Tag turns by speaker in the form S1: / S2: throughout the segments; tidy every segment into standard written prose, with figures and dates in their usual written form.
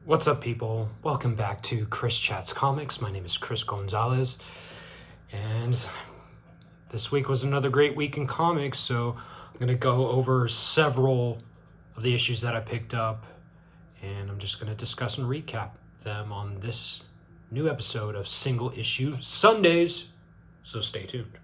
S1: What's up, people? Welcome back to Chris Chats Comics. My name is Chris Gonzalez, and this week was another great week in comics, so I'm going to go over several of the issues that I picked up, and I'm just going to discuss and recap them on this new episode of Single Issue Sundays, so stay tuned.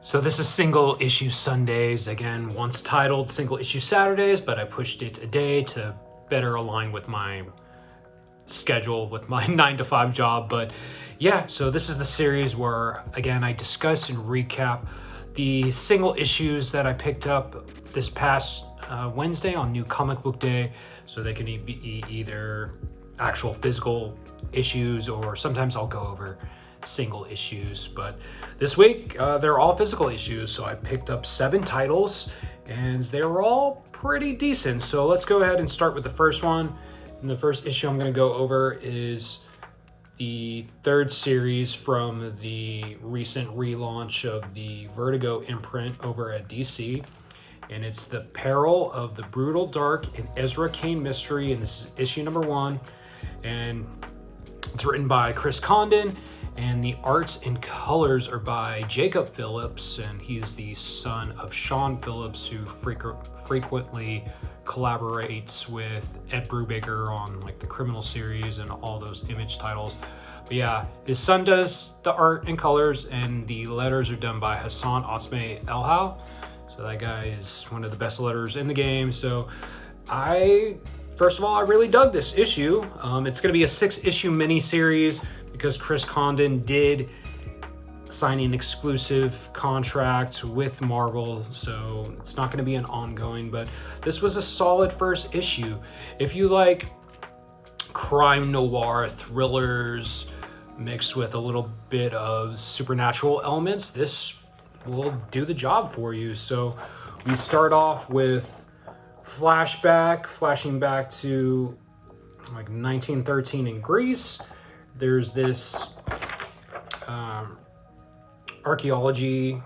S1: So this is Single Issue Sundays, again, once titled Single Issue Saturdays, but I pushed it a day to better align with my schedule, with my 9-to-5 job. But yeah, so this is the series where, again, I discuss and recap the single issues that I picked up this past Wednesday on New Comic Book Day. So they can be either actual physical issues, or sometimes I'll go over single issues, but this week they're all physical issues, so I picked up 7 titles and they were all pretty decent. So let's go ahead and start with the first one. And the first issue I'm going to go over is the 3rd series from the recent relaunch of the Vertigo imprint over at DC, and it's the Peril of the Brutal Dark and Ezra Cain mystery, and this is issue number 1, and it's written by Chris Condon, and the arts and colors are by Jacob Phillips, and he's the son of Sean Phillips, who frequently collaborates with Ed Brubaker on like the Criminal series and all those Image titles. But yeah, his son does the art and colors, and the letters are done by Hassan Osme Elhau. So that guy is one of the best letters in the game. So first of all, I really dug this issue. It's going to be a 6-issue mini-series because Chris Condon did sign an exclusive contract with Marvel, so it's not going to be an ongoing, but this was a solid first issue. If you like crime noir thrillers mixed with a little bit of supernatural elements, this will do the job for you. So we start off with flashing back to like 1913 in Greece. There's this archaeology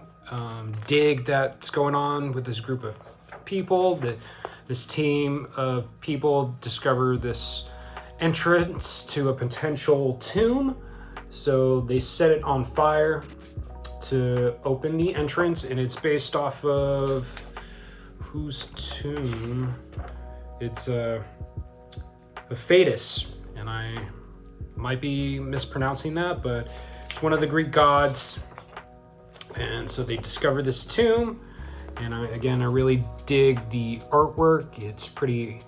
S1: dig that's going on with this group of people. This team of people discover this entrance to a potential tomb, so they set it on fire to open the entrance, and it's based off of whose tomb? It's a Thetis, and I might be mispronouncing that, but it's one of the Greek gods. And so they discover this tomb, and I really dig the artwork. It's pretty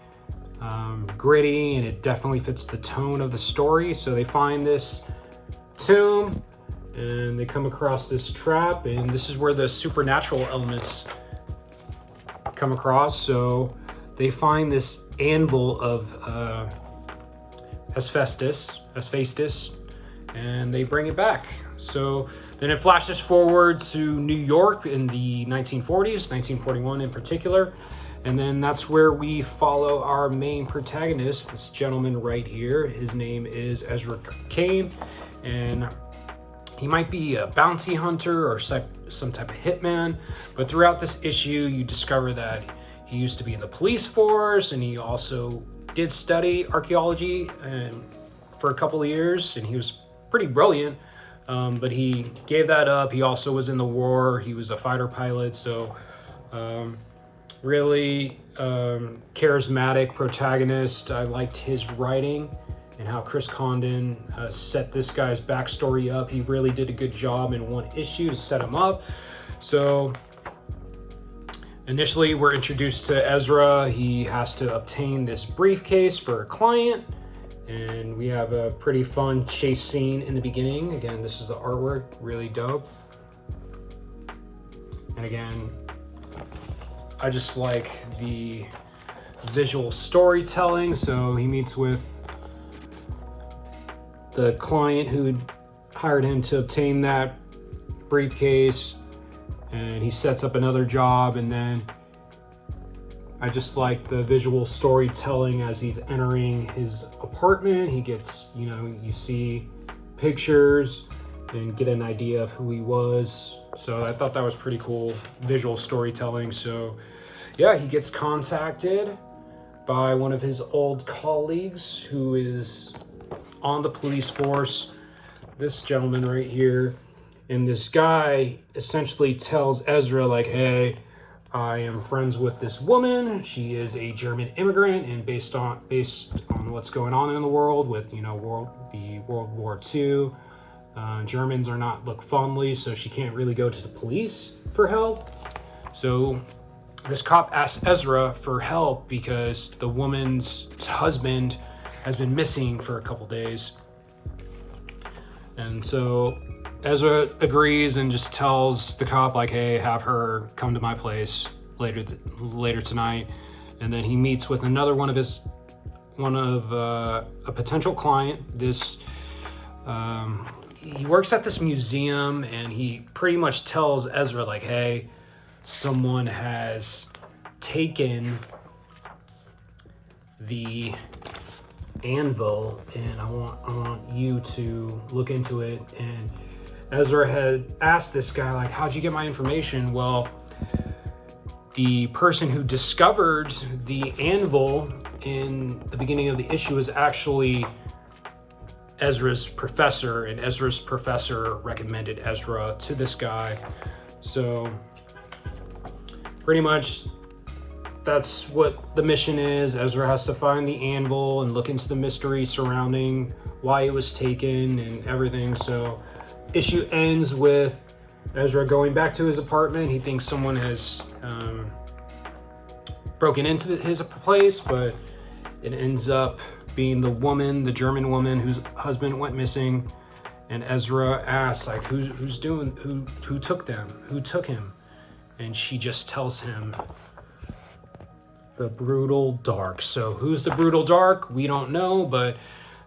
S1: gritty, and it definitely fits the tone of the story. So they find this tomb, and they come across this trap, and this is where the supernatural elements come across. So they find this anvil of Hephaestus, and they bring it back. So then it flashes forward to New York in the 1940s, 1941 in particular, and then that's where we follow our main protagonist, this gentleman right here. His name is Ezra Cain, and he might be a bounty hunter or some type of hitman, but throughout this issue you discover that he used to be in the police force, and he also did study archaeology for a couple of years, and he was pretty brilliant, but he gave that up. He also was in the war. He was a fighter pilot, so really charismatic protagonist. I liked his writing and how Chris Condon set this guy's backstory up. He really did a good job in one issue to set him up. So initially, we're introduced to Ezra. He has to obtain this briefcase for a client, and we have a pretty fun chase scene in the beginning. Again, this is the artwork, really dope. And again, I just like the visual storytelling. So he meets with the client who hired him to obtain that briefcase, and he sets up another job, and then I just like the visual storytelling as he's entering his apartment. He gets, you see pictures and get an idea of who he was. So I thought that was pretty cool visual storytelling. So yeah, he gets contacted by one of his old colleagues who is on the police force, this gentleman right here. And this guy essentially tells Ezra, like, hey, I am friends with this woman. She is a German immigrant, and based on what's going on in the world with, World War II, Germans are not looked fondly, so she can't really go to the police for help. So this cop asks Ezra for help because the woman's husband has been missing for a couple days. And so Ezra agrees and just tells the cop, like, hey, have her come to my place later tonight. And then he meets with another one of a potential client. He works at this museum, and he pretty much tells Ezra, like, hey, someone has taken the anvil, and I want you to look into it. And Ezra had asked this guy, like, how'd you get my information? Well, the person who discovered the anvil in the beginning of the issue was actually Ezra's professor, and Ezra's professor recommended Ezra to this guy. So pretty much that's what the mission is. Ezra has to find the anvil and look into the mystery surrounding why it was taken and everything. So issue ends with Ezra going back to his apartment. He thinks someone has broken into his place, but it ends up being the German woman whose husband went missing. And Ezra asks, like, who took them? Who took him? And she just tells him, the Brutal Dark. So who's the Brutal Dark? We don't know, but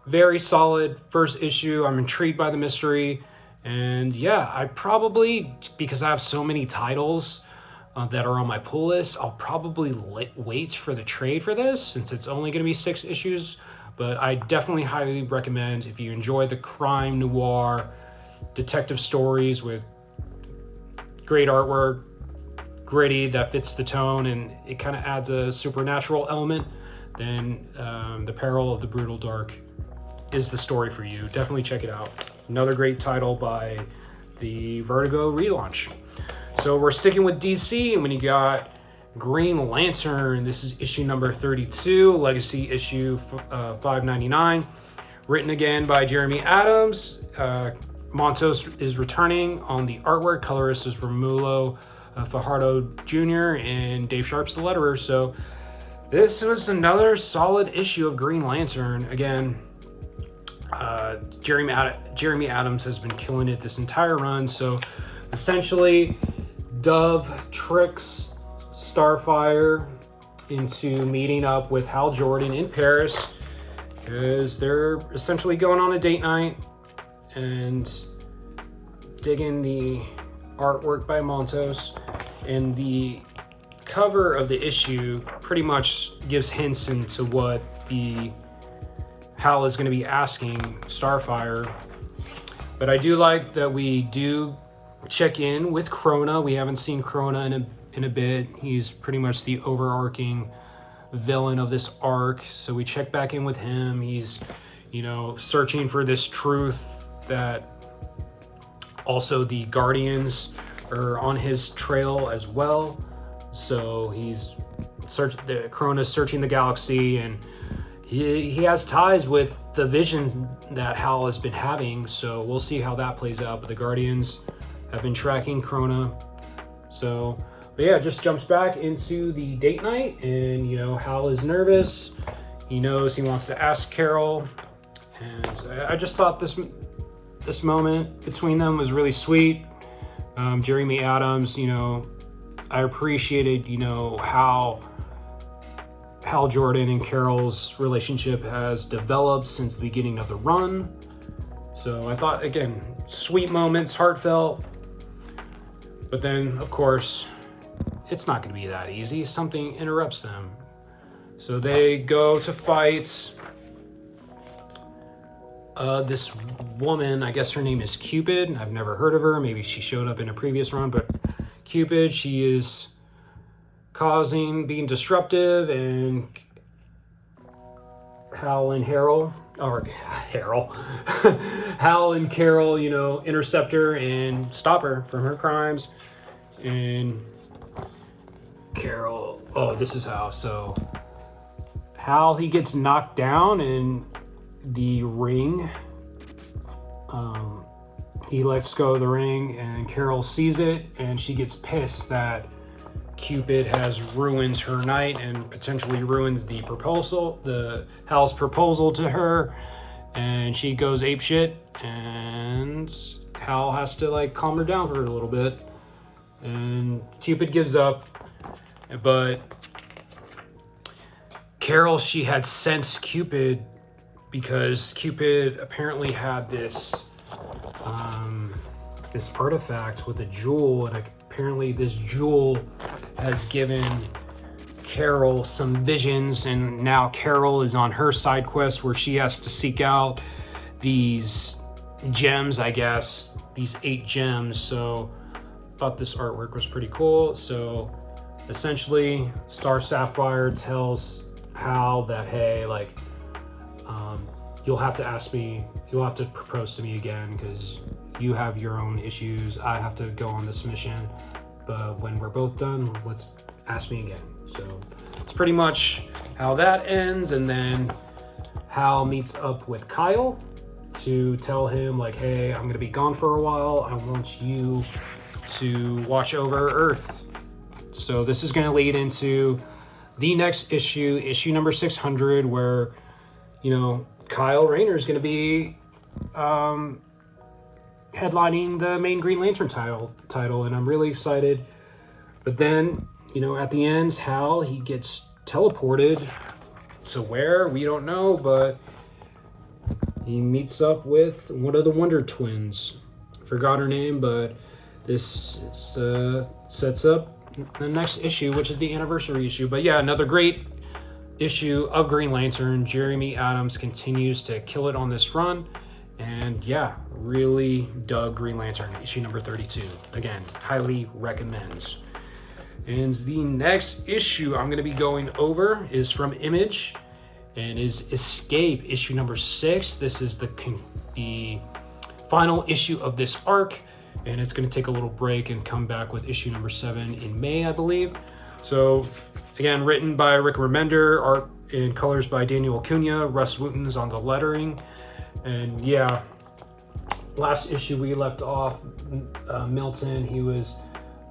S1: very solid first issue. I'm intrigued by the mystery. And yeah, I probably, because I have so many titles that are on my pull list, I'll probably wait for the trade for this, since it's only going to be 6 issues. But I definitely highly recommend, if you enjoy the crime noir detective stories with great artwork, gritty, that fits the tone, and it kind of adds a supernatural element, then The Peril of the Brutal Dark is the story for you. Definitely check it out. Another great title by the Vertigo relaunch. So we're sticking with DC, and when you got Green Lantern, this is issue number 32, Legacy issue 599, written again by Jeremy Adams. Montos is returning on the artwork. Colorist is Romulo Fajardo Jr., and Dave Sharp's the letterer. So this was another solid issue of Green Lantern. Again, Jeremy Adams has been killing it this entire run. So essentially, Dove tricks Starfire into meeting up with Hal Jordan in Paris, because they're essentially going on a date night and digging the artwork by Montos. And the cover of the issue pretty much gives hints into what Hal is going to be asking Starfire. But I do like that we do check in with Krona. We haven't seen Krona in a bit. He's pretty much the overarching villain of this arc. So we check back in with him. He's, searching for this truth that also the Guardians are on his trail as well. So Krona's searching the galaxy, and he has ties with the visions that Hal has been having. So we'll see how that plays out. But the Guardians have been tracking Krona. But yeah, it just jumps back into the date night, and Hal is nervous. He knows he wants to ask Carol, and I just thought this moment between them was really sweet. Jeremy Adams, I appreciated how Hal Jordan and Carol's relationship has developed since the beginning of the run. So I thought, again, sweet moments, heartfelt. But then, of course, it's not going to be that easy. Something interrupts them. So they go to fight this woman. I guess her name is Cupid. I've never heard of her. Maybe she showed up in a previous run. But Cupid, she is being disruptive, and Hal and Carol, intercept her and stop her from her crimes. And Carol, this is how. So Hal, he gets knocked down in the ring. He lets go of the ring, and Carol sees it, and she gets pissed that Cupid has ruined her night and potentially ruins Hal's proposal to her, and she goes apeshit, and Hal has to calm her down for a little bit, and Cupid gives up, but Carol, she had sensed Cupid because Cupid apparently had this artifact with a jewel, and apparently this jewel has given Carol some visions, and now Carol is on her side quest where she has to seek out these gems, I guess, these 8 gems. So I thought this artwork was pretty cool. So essentially, Star Sapphire tells Hal that, hey, you'll have to propose to me again because you have your own issues. I have to go on this mission, but when we're both done, let's ask me again. So it's pretty much how that ends. And then Hal meets up with Kyle to tell him hey, I'm gonna be gone for a while. I want you to watch over Earth. So this is gonna lead into the next issue number 600, where Kyle Rayner is going to be headlining the main Green Lantern title, and I'm really excited. But then, at the end, Hal, he gets teleported to where, we don't know, but he meets up with one of the Wonder Twins. Forgot her name, but this sets up the next issue, which is the anniversary issue. But yeah, another great issue of Green Lantern. Jeremy Adams continues to kill it on this run, and yeah, really dug Green Lantern issue number 32. Again, highly recommends. And the next issue I'm going to be going over is from Image, and is Escape issue number 6. This is the final issue of this arc, and it's going to take a little break and come back with issue number 7 in May, I believe. So again, written by Rick Remender, art and colors by Daniel Acuna, Russ Wooten's on the lettering. And yeah, last issue we left off, Milton, he was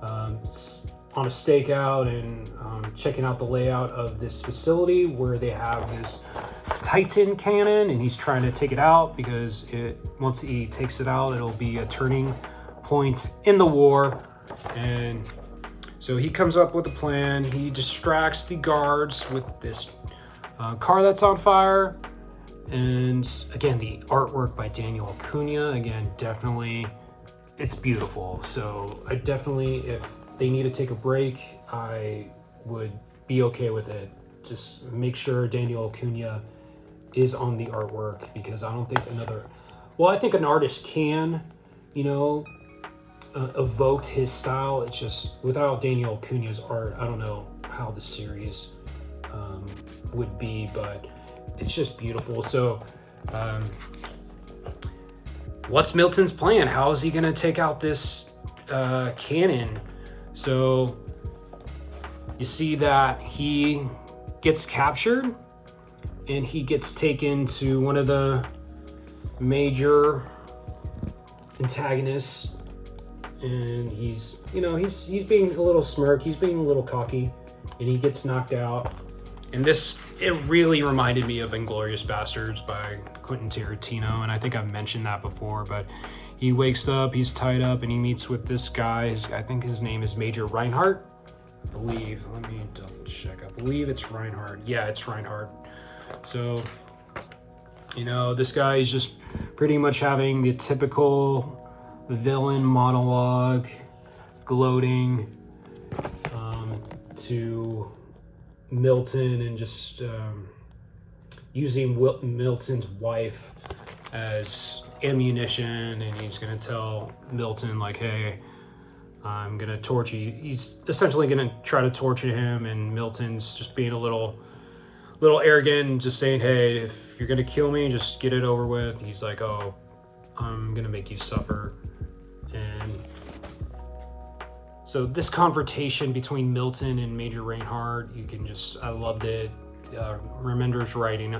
S1: on a stakeout and checking out the layout of this facility where they have this Titan cannon, and he's trying to take it out because once he takes it out, it'll be a turning point in the war. And so he comes up with a plan. He distracts the guards with this car that's on fire. And again, the artwork by Daniel Acuna, again, definitely, it's beautiful. So I definitely, if they need to take a break, I would be okay with it. Just make sure Daniel Acuna is on the artwork, because I don't think I think an artist can, evoked his style. It's just without Daniel Acuna's art, I don't know how the series would be, but it's just beautiful. So what's Milton's plan? How is he going to take out this cannon? So you see that he gets captured, and he gets taken to one of the major antagonists, and he's being a little smirk, he's being a little cocky, and he gets knocked out. And it really reminded me of Inglourious Bastards by Quentin Tarantino, and I think I've mentioned that before, but he wakes up, he's tied up, and he meets with this guy. I think his name is Major Reinhardt, I believe. Let me double check. I believe it's Reinhardt. Yeah, it's Reinhardt. So, this guy is just pretty much having the typical villain monologue, gloating to Milton, and just using Milton's wife as ammunition. And he's going to tell Milton, hey, I'm gonna torture you. He's essentially gonna try to torture him, and Milton's just being a little arrogant and just saying, hey, if you're gonna kill me, just get it over with. He's like, oh, I'm gonna make you suffer. And so this confrontation between Milton and Major Reinhardt, I loved it. Remender's writing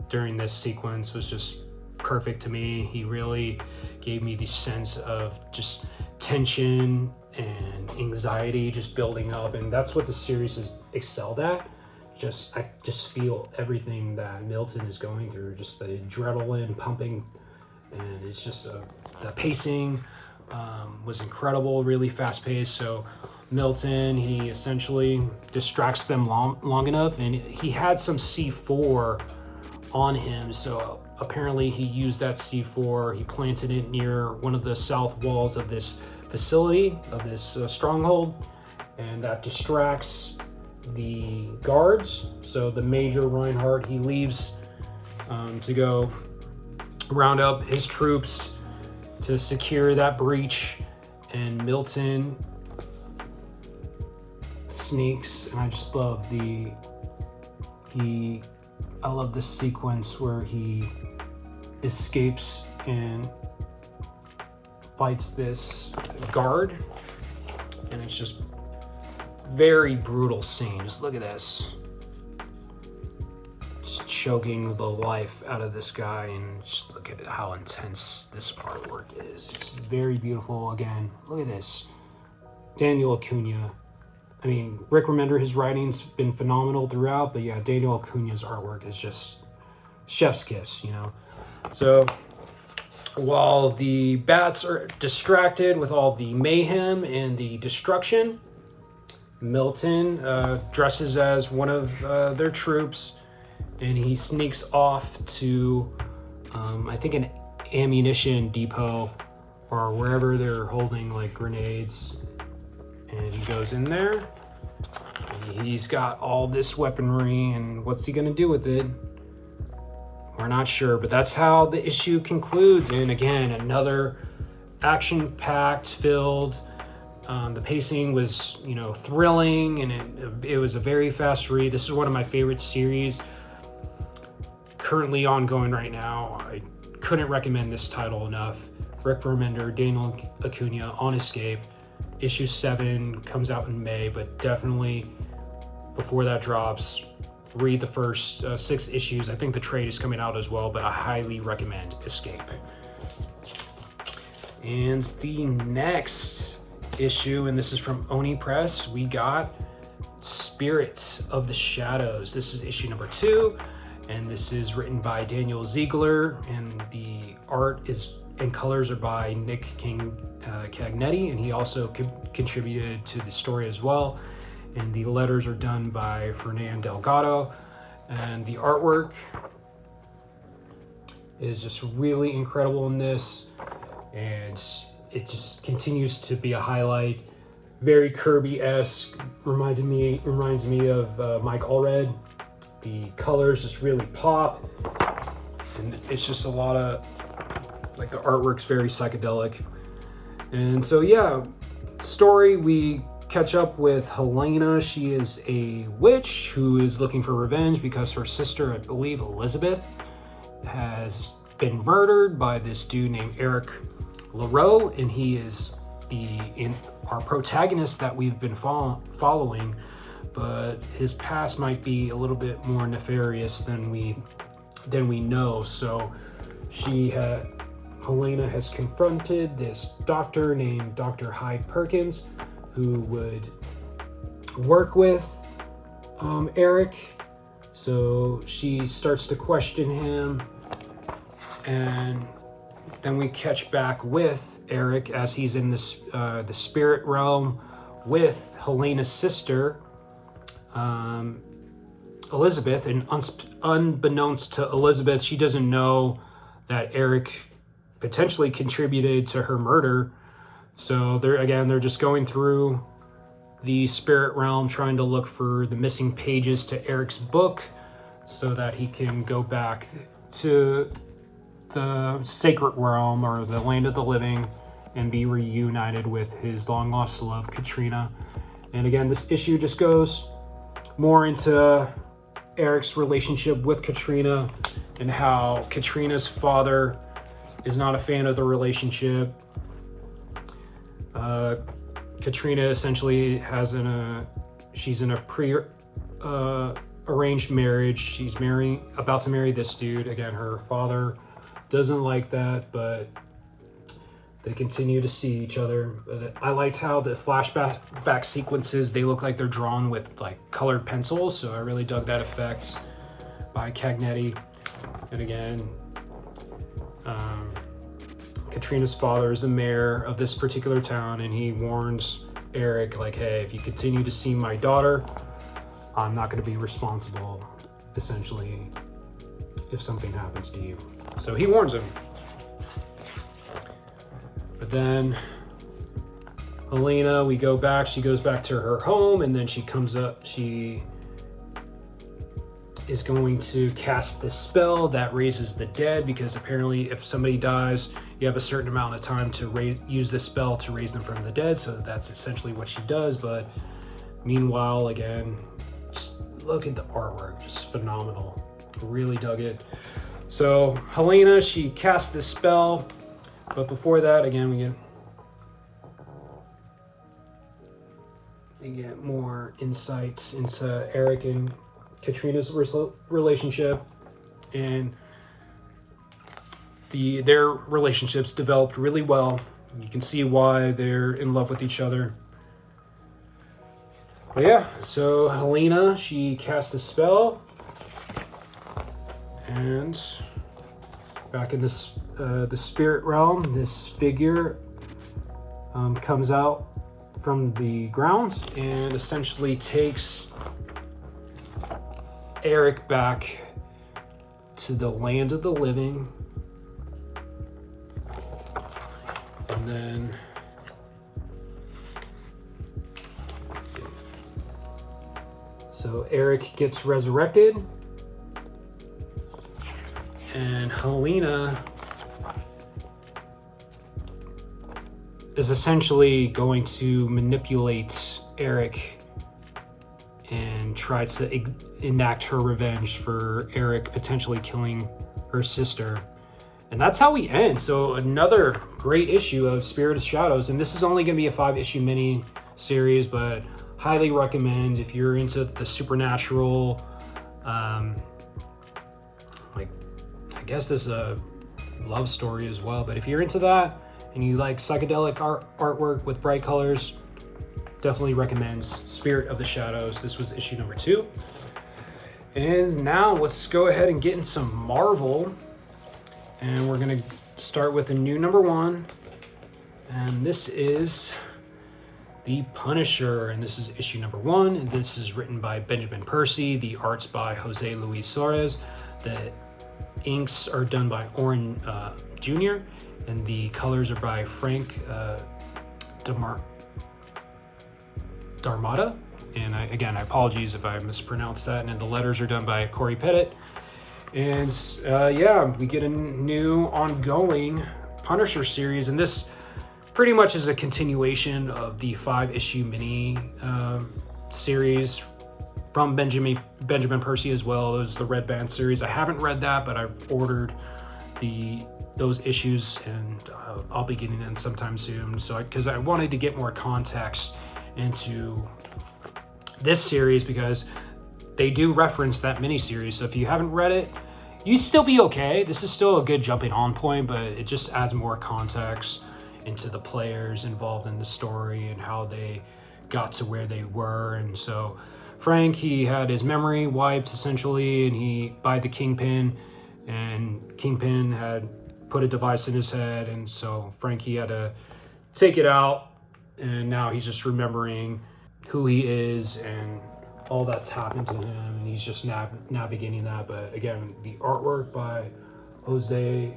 S1: during this sequence was just perfect to me. He really gave me the sense of just tension and anxiety just building up, and that's what the series has excelled at. I just feel everything that Milton is going through, just the adrenaline pumping, and it's just the pacing was incredible, really fast paced. So Milton, he essentially distracts them long enough, and he had some C4 on him, so apparently he used that C4, he planted it near one of the south walls of this facility, of this stronghold, and that distracts the guards. So the Major Reinhardt, he leaves to go round up his troops to secure that breach, and Milton sneaks, and I just love I love this sequence where he escapes and fights this guard, and it's just very brutal scene. Just look at this, just choking the life out of this guy, and just look at how intense this artwork is. It's very beautiful. Again, look at this, Daniel Acuna. I mean, Rick Remender, his writing's been phenomenal throughout, but yeah, Daniel Acuna's artwork is just chef's kiss, you know? So while the bats are distracted with all the mayhem and the destruction, Milton dresses as one of their troops, and he sneaks off to, I think, an ammunition depot or wherever they're holding like grenades. And he goes in there, and he's got all this weaponry, and what's he gonna do with it? We're not sure, but that's how the issue concludes. And again, another action-packed filled, the pacing was, thrilling, and it was a very fast read. This is one of my favorite series currently ongoing right now. I couldn't recommend this title enough. Rick Remender, Daniel Acuna, On Escape. Issue 7 comes out in May, but definitely before that drops, read the first 6 issues. I think the trade is coming out as well, but I highly recommend Escape. And the next issue, and this is from Oni Press, we got Spirits of the Shadows. This is issue number 2, and this is written by Daniel Ziegler, and the art and colors are by Nick Cagnetti, and he also contributed to the story as well. And the letters are done by Fernan Delgado, and the artwork is just really incredible in this, and it just continues to be a highlight. Very Kirby-esque, reminds me of Mike Allred. The colors just really pop, and it's just a lot of, like, the artwork's very psychedelic. And so yeah, story, we catch up with Helena. She is a witch who is looking for revenge because her sister, I believe Elizabeth, has been murdered by this dude named Eric LaRoe, and he is our protagonist that we've been following, but his past might be a little bit more nefarious than we know. So Helena has confronted this doctor named Dr. Hyde Perkins, who would work with Eric. So she starts to question him, and then we catch back with Eric as he's in the spirit realm with Helena's sister, Elizabeth, and unbeknownst to Elizabeth, she doesn't know that Eric potentially contributed to her murder. So they're just going through the spirit realm, trying to look for the missing pages to Eric's book so that he can go back to the sacred realm, or the land of the living, and be reunited with his long lost love, Katrina. And again, this issue just goes more into Eric's relationship with Katrina and how Katrina's father is not a fan of the relationship. Katrina essentially she's in a arranged marriage. She's about to marry this dude. Again, her father doesn't like that, but they continue to see each other. But I liked how the flashback sequences, they look like they're drawn with like colored pencils, so I really dug that effect by Cagnetti. And again, Katrina's father is the mayor of this particular town, and he warns Eric, like, hey, if you continue to see my daughter, I'm not going to be responsible, essentially, if something happens to you. So he warns him. But then Helena, she goes back to her home, and then she comes up, she is going to cast this spell that raises the dead, because apparently if somebody dies, you have a certain amount of time to use this spell to raise them from the dead. So that's essentially what she does. But meanwhile, again, just look at the artwork, just phenomenal. Really dug it. So Helena, she casts this spell, but before that, again, we get more insights into Eric and Katrina's relationship, and their relationships developed really well. You can see why they're in love with each other. But yeah, so Helena, she cast a spell, and back in this the spirit realm, this figure comes out from the ground and essentially takes Eric back to the land of the living. And then so Eric gets resurrected, and Helena is essentially going to manipulate Eric and try to enact her revenge for Eric potentially killing her sister. And that's how we end. So another great issue of Spirit of Shadows, and this is only going to be a 5-issue mini series, but highly recommend if you're into the supernatural. Like, I guess this is a love story as well, but if you're into that and you like psychedelic artwork with bright colors, definitely recommend Spirit of the Shadows. This was issue number 2. And now let's go ahead and get in some Marvel. And we're going to start with a new number 1. And this is The Punisher. And this is issue number 1. And this is written by Benjamin Percy. The art's by Jose Luis Suarez. The inks are done by Oren Jr. And the colors are by Frank Darmada. And I apologize if I mispronounced that. And then the letters are done by Corey Pettit. And yeah, we get a new ongoing Punisher series, and this pretty much is a continuation of the 5-issue mini series from Benjamin Percy as well. It was the Red Band series. I haven't read that, but I've ordered those issues, and I'll be getting them sometime soon. So because I wanted to get more context into this series, because they do reference that miniseries. So if you haven't read it, you still be okay. This is still a good jumping on point, but it just adds more context into the players involved in the story and how they got to where they were. And so Frank, he had his memory wiped essentially, and by the Kingpin, and Kingpin had put a device in his head, and so Frank, he had to take it out, and now he's just remembering who he is and all that's happened to him, and he's just navigating that. But again, the artwork by Jose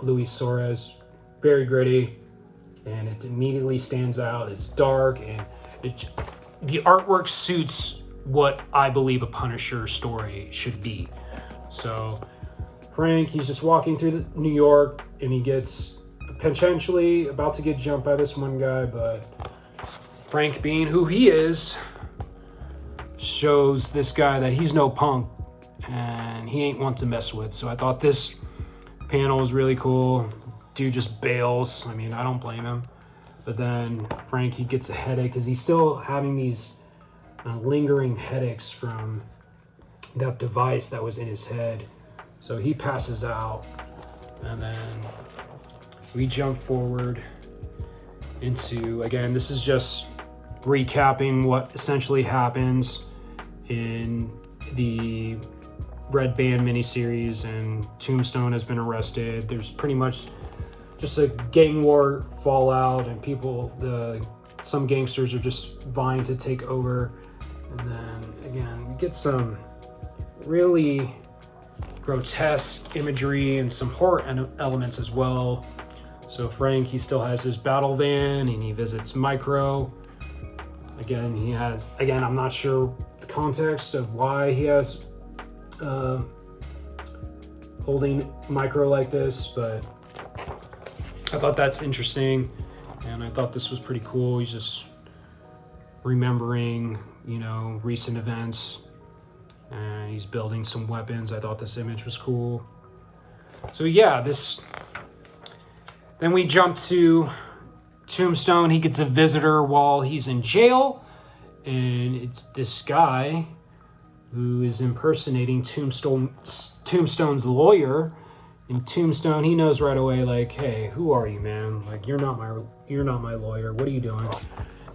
S1: Luis Suarez, very gritty, and it immediately stands out. It's dark, and the artwork suits what I believe a Punisher story should be. So Frank, he's just walking through New York, and he gets potentially about to get jumped by this one guy, but Frank, being who he is, shows this guy that he's no punk and he ain't one to mess with. So I thought this panel was really cool. Dude just bails. I mean, I don't blame him. But then Frank, he gets a headache because he's still having these lingering headaches from that device that was in his head. So he passes out, and then we jump forward into, again, this is just recapping what essentially happens in the Red Band miniseries, and Tombstone has been arrested. There's pretty much just a gang war fallout, and some gangsters are just vying to take over. And then again, we get some really grotesque imagery and some horror elements as well. So Frank, he still has his battle van and he visits Micro. Again, I'm not sure the context of why he has holding Micro like this, but I thought that's interesting, and I thought this was pretty cool. He's just remembering, recent events, and he's building some weapons. I thought this image was cool. So yeah, then we jump to Tombstone. He gets a visitor while he's in jail, and it's this guy who is impersonating Tombstone's lawyer. And Tombstone, he knows right away, like, hey, who are you, man? Like, you're not my lawyer. What are you doing?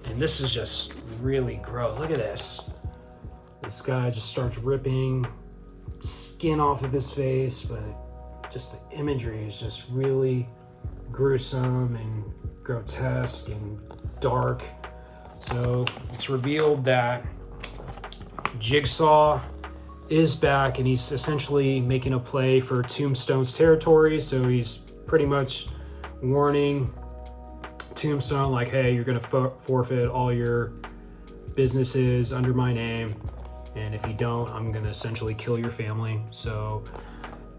S1: And this is just really gross. Look at this. This guy just starts ripping skin off of his face, but just the imagery is just really gruesome and grotesque and dark. So it's revealed that Jigsaw is back, and he's essentially making a play for Tombstone's territory. So he's pretty much warning Tombstone, like, hey, you're gonna forfeit all your businesses under my name, and if you don't, I'm gonna essentially kill your family. So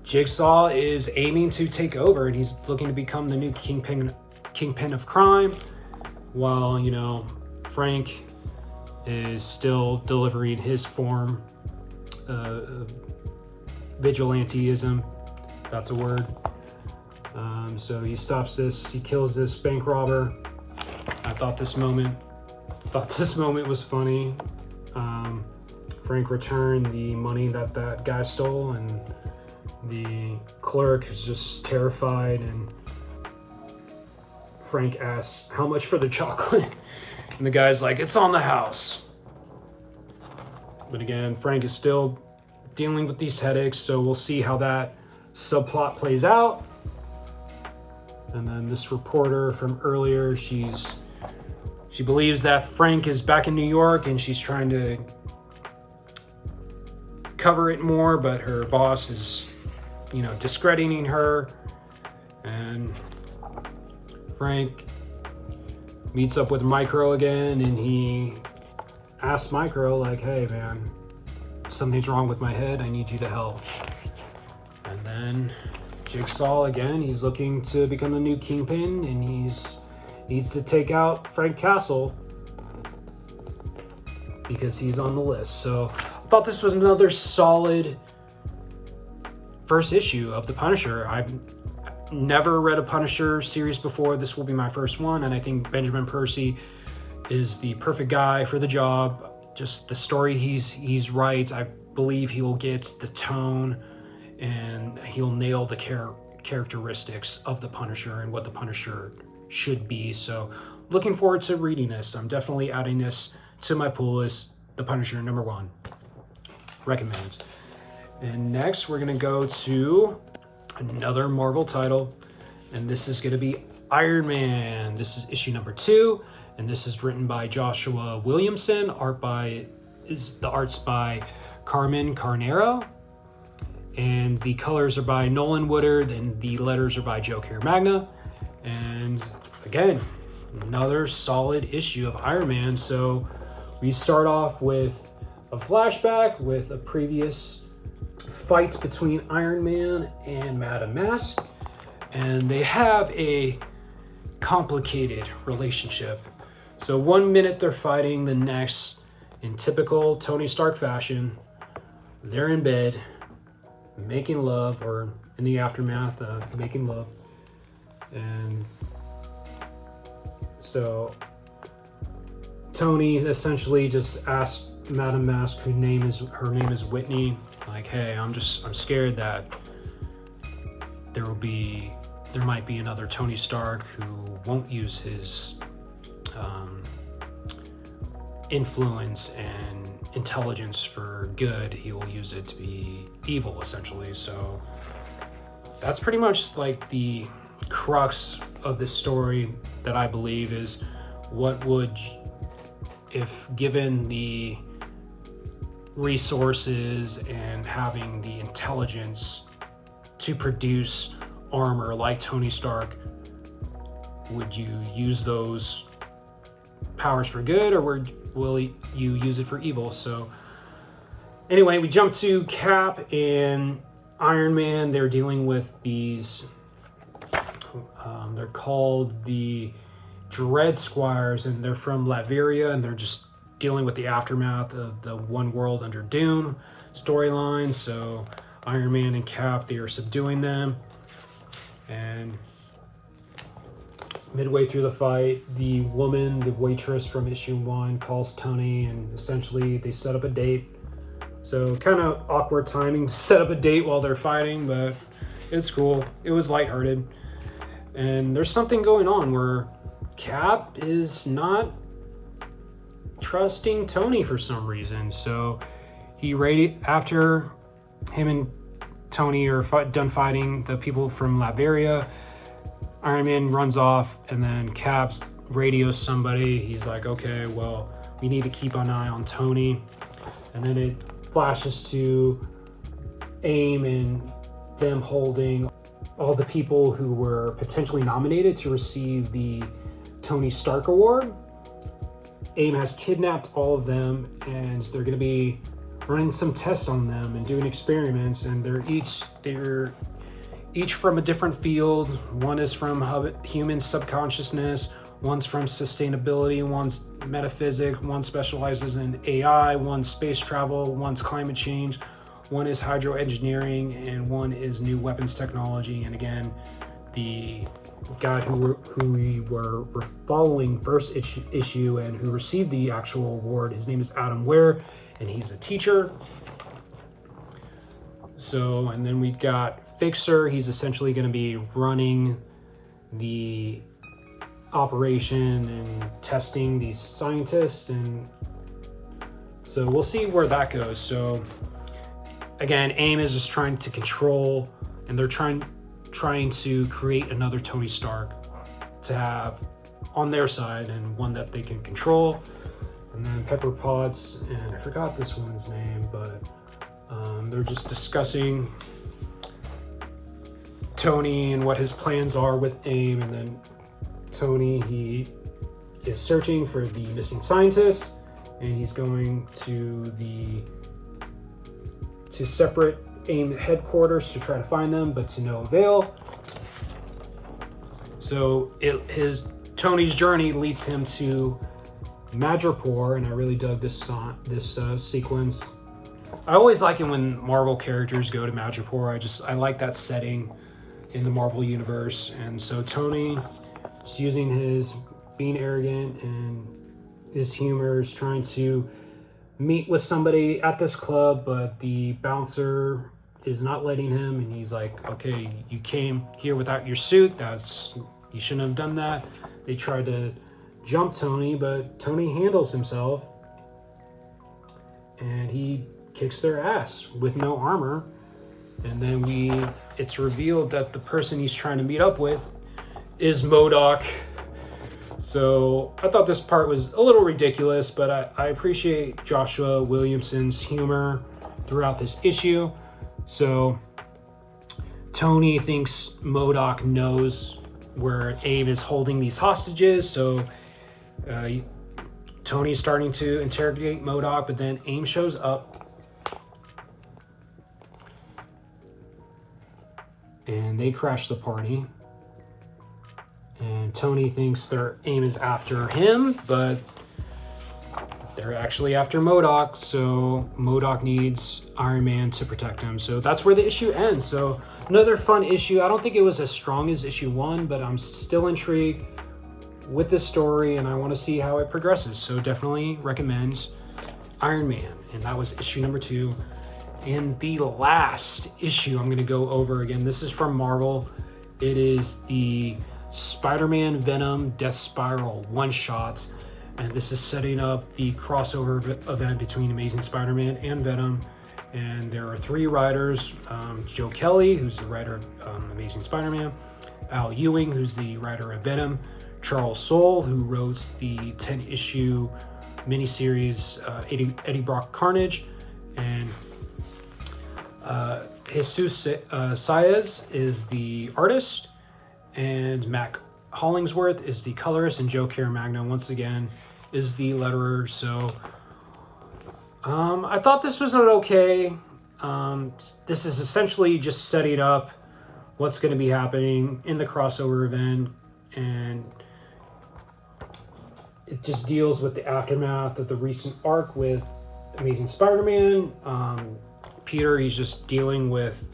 S1: Jigsaw is aiming to take over, and he's looking to become the new kingpin of crime, while Frank is still delivering his form of vigilanteism. That's a word. So he kills this bank robber. I thought this moment was funny. Frank returned the money that guy stole, and the clerk is just terrified, and Frank asks, how much for the chocolate? And the guy's like, it's on the house. But again, Frank is still dealing with these headaches, so we'll see how that subplot plays out. And then this reporter from earlier, she believes that Frank is back in New York, and she's trying to cover it more, but her boss is, discrediting her. And Frank meets up with Micro again, and he asks Micro, like, hey man, something's wrong with my head, I need you to help. And then Jigsaw, again, he's looking to become the new kingpin, and needs to take out Frank Castle because he's on the list. So I thought this was another solid first issue of The Punisher. I've never read a Punisher series before. This will be my first one, and I think Benjamin Percy is the perfect guy for the job. Just the story he's writes, I believe he will get the tone, and he'll nail the characteristics of the Punisher and what the Punisher should be. So looking forward to reading this. I'm definitely adding this to my pool list. The Punisher #1. Recommend. And next we're gonna go to another Marvel title, and this is gonna be Iron Man. This is issue #2, and this is written by Joshua Williamson. The art's by Carmen Carnero, and the colors are by Nolan Woodard, and the letters are by Joe Caramagna. And again, another solid issue of Iron Man. So we start off with a flashback with a previous fight between Iron Man and Madame Mask. and they have a complicated relationship. So 1 minute they're fighting, the next, in typical Tony Stark fashion, they're in bed making love, or in the aftermath of making love. And so Tony essentially just asked Madame Mask, her name is Whitney, like, hey, I'm scared that there might be another Tony Stark who won't use his influence and intelligence for good. He will use it to be evil, essentially. So that's pretty much like the crux of this story that I believe is what would, if given the resources and having the intelligence to produce armor like Tony Stark, would you use those powers for good, or will you use it for evil? So anyway, we jump to Cap and Iron Man. They're dealing with these, they're called the Dread Squires, and they're from Latveria, and they're just dealing with the aftermath of the One World Under Doom storyline. So Iron Man and Cap, they are subduing them, and midway through the fight, the waitress from issue 1 calls Tony, and essentially they set up a date. So kind of awkward timing to set up a date while they're fighting, but it's cool. It was lighthearted. And there's something going on where Cap is not trusting Tony for some reason. So after him and Tony are done fighting the people from Latveria, Iron Man runs off, and then Cap radios somebody. He's like, okay, well, we need to keep an eye on Tony. And then it flashes to AIM and them holding all the people who were potentially nominated to receive the Tony Stark Award. AIM has kidnapped all of them, and they're going to be running some tests on them and doing experiments, and they're each from a different field. One is from human subconsciousness, one's from sustainability, one's metaphysics, one specializes in AI, one's space travel, one's climate change, one is hydroengineering, and one is new weapons technology. And again, the guy who we were following first issue and who received the actual award, his name is Adam Ware, and he's a teacher. So, and then we've got Fixer. He's essentially going to be running the operation and testing these scientists, and so we'll see where that goes. So again, AIM is just trying to control, and they're trying to create another Tony Stark to have on their side, and one that they can control. And then Pepper Potts, and I forgot this one's name, but they're just discussing Tony and what his plans are with AIM. And then Tony, he is searching for the missing scientists, and he's going to separate AIM headquarters to try to find them, but to no avail. So Tony's journey leads him to Madripoor, and I really dug this sequence. I always like it when Marvel characters go to Madripoor. I like that setting in the Marvel universe. And so Tony is using his being arrogant and his humor, is trying to meet with somebody at this club, but the bouncer is not letting him, and he's like, okay, you came here without your suit, you shouldn't have done that. They tried to jump Tony, but Tony handles himself, and he kicks their ass with no armor. And then it's revealed that the person he's trying to meet up with is MODOK. So I thought this part was a little ridiculous, but I appreciate Joshua Williamson's humor throughout this issue. So Tony thinks MODOK knows where AIM is holding these hostages. So Tony's starting to interrogate MODOK, but then AIM shows up, and they crash the party. And Tony thinks their aim is after him, but they're actually after MODOK, so MODOK needs Iron Man to protect him. So that's where the issue ends. So another fun issue. I don't think it was as strong as issue 1, but I'm still intrigued with this story, and I want to see how it progresses. So definitely recommend Iron Man. And that was issue number 2. And the last issue I'm going to go over again, this is from Marvel. It is the Spider-Man Venom Death Spiral one-shot. And this is setting up the crossover event between Amazing Spider-Man and Venom. And there are 3 writers, Joe Kelly, who's the writer of Amazing Spider-Man, Al Ewing, who's the writer of Venom, Charles Soule, who wrote the 10-issue miniseries Eddie Brock Carnage, and Jesus Saez is the artist, and Matt Hollingsworth is the colorist, and Joe Caramagno once again is the letterer. So I thought this was okay. This is essentially just setting up what's going to be happening in the crossover event, and it just deals with the aftermath of the recent arc with Amazing Spider-Man. Peter, he's just dealing with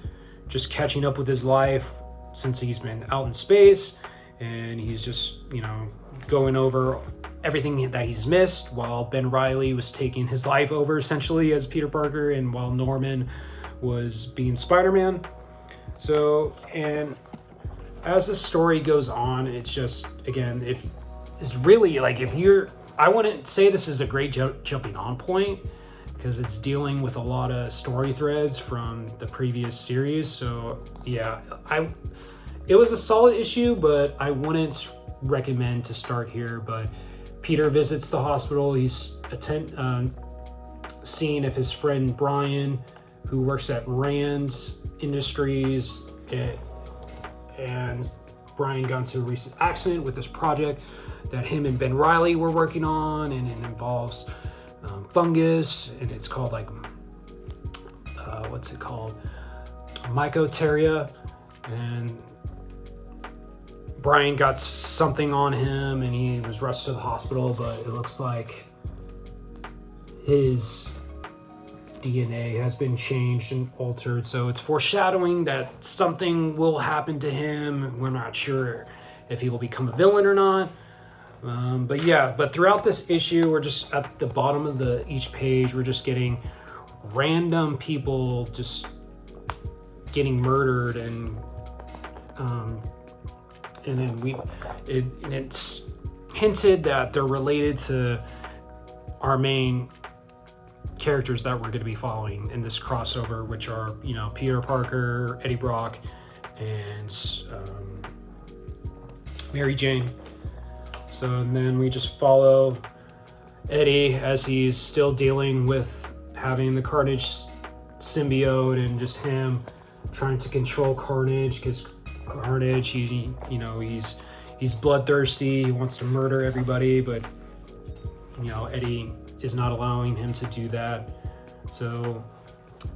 S1: just catching up with his life since he's been out in space, and he's just, going over everything that he's missed while Ben Reilly was taking his life over essentially as Peter Parker, and while Norman was being Spider-Man. So, and as the story goes on, it's just, again, I wouldn't say this is a great jumping on point, because it's dealing with a lot of story threads from the previous series. So yeah, it was a solid issue, but I wouldn't recommend to start here. But Peter visits the hospital. He's seeing if his friend Brian, who works at Rand Industries, and Brian got into a recent accident with this project that him and Ben Reilly were working on, and it involves fungus, and it's called Mycoteria, and Brian got something on him and he was rushed to the hospital, but it looks like his DNA has been changed and altered, so it's foreshadowing that something will happen to him. We're not sure if he will become a villain or not. But throughout this issue, we're just at the bottom of each page, we're just getting random people just getting murdered, and then it's hinted that they're related to our main characters that we're going to be following in this crossover, which are, Peter Parker, Eddie Brock, and Mary Jane. So then we just follow Eddie as he's still dealing with having the Carnage symbiote, and just him trying to control Carnage, because Carnage, he's bloodthirsty. He wants to murder everybody, but Eddie is not allowing him to do that. So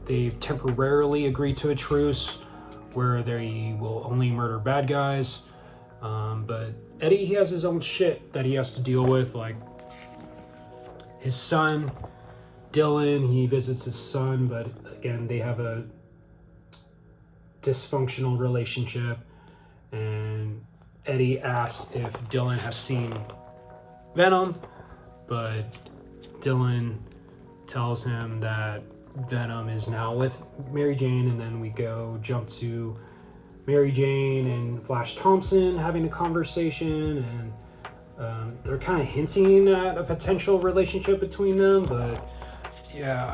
S1: they've temporarily agreed to a truce where they will only murder bad guys. But Eddie, he has his own shit that he has to deal with, like his son, Dylan. He visits his son, but again, they have a dysfunctional relationship, and Eddie asks if Dylan has seen Venom, but Dylan tells him that Venom is now with Mary Jane, and then we jump to Mary Jane and Flash Thompson having a conversation, and they're kind of hinting at a potential relationship between them. But yeah,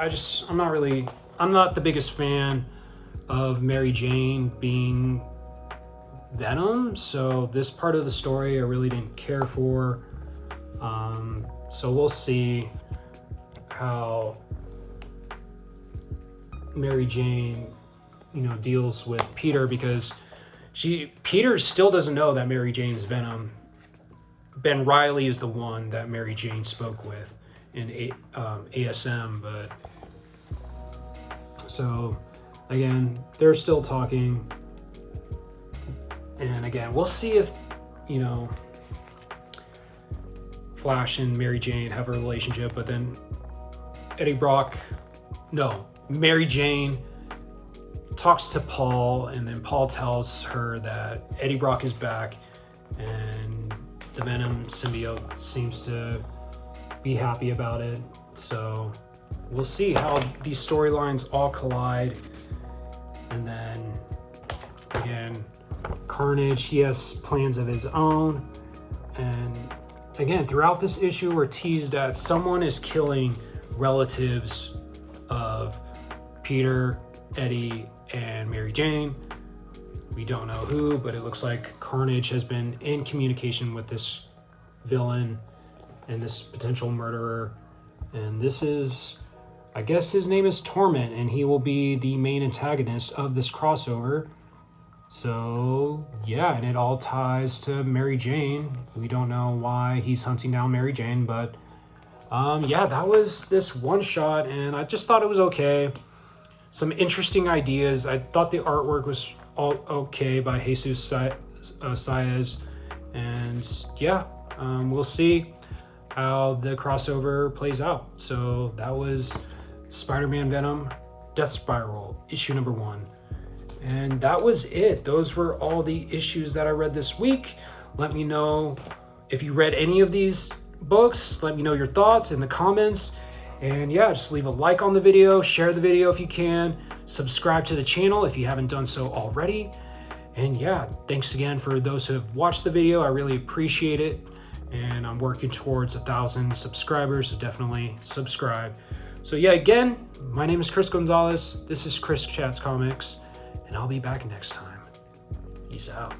S1: I'm not the biggest fan of Mary Jane being Venom, so this part of the story I really didn't care for. So we'll see how Mary Jane, deals with Peter, because Peter still doesn't know that Mary Jane is Venom. Ben Reilly is the one that Mary Jane spoke with in ASM, but so again, they're still talking, and again, we'll see if you know, Flash and Mary Jane have a relationship, but then Mary Jane talks to Paul, and then Paul tells her that Eddie Brock is back, and the Venom symbiote seems to be happy about it. So we'll see how these storylines all collide. And then again, Carnage, he has plans of his own. And again, throughout this issue, we're teased that someone is killing relatives of Peter, Eddie, and Mary Jane. We don't know who, but it looks like Carnage has been in communication with this villain and this potential murderer. And this is, I guess his name is Torment, and he will be the main antagonist of this crossover. So yeah, and it all ties to Mary Jane. We don't know why he's hunting down Mary Jane, but yeah, that was this one shot, and I just thought it was okay. Some interesting ideas. I thought the artwork was all okay by Jesus Saez, and yeah, we'll see how the crossover plays out. So that was Spider-Man Venom Death Spiral, issue number 1. And that was it. Those were all the issues that I read this week. Let me know if you read any of these books. Let me know your thoughts in the comments. And yeah, just leave a like on the video, share the video if you can, subscribe to the channel if you haven't done so already. And yeah, thanks again for those who have watched the video. I really appreciate it. And I'm working towards 1,000 subscribers, so definitely subscribe. So yeah, again, my name is Chris Gonzalez. This is Chris Chats Comics, and I'll be back next time. Peace out.